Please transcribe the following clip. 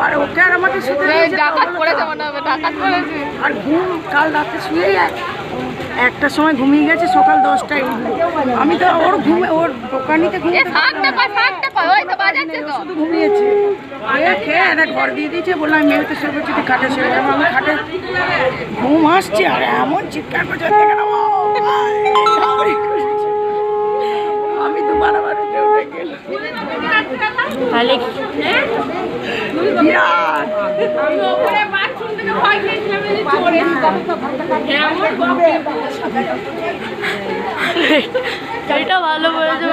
আর ওকে আর আমাকে ডাকাত করেছে মনে হবে, ডাকাত করেছে। আর ঘুম কাল রাতে শুয়ে একটার সময় ঘুমিয়ে গেছে, সকাল 10টায় উঠলো। আমি তো ওর ঘুমে ওর দোকানিতে শুধু ঘুমিয়েছে, খেয়ে একটা ঘর দিয়ে দিয়েছে। বললাম আমি মেয়েতে শুয়ে করছি, তুই খাটে শুয়ে যাবো। আমি খাটে ঘুম আসছে আর এমন চিৎকার করছে, আমি তো বারবার উঠে উঠে গেলাম। এটা ভালো বলেছে,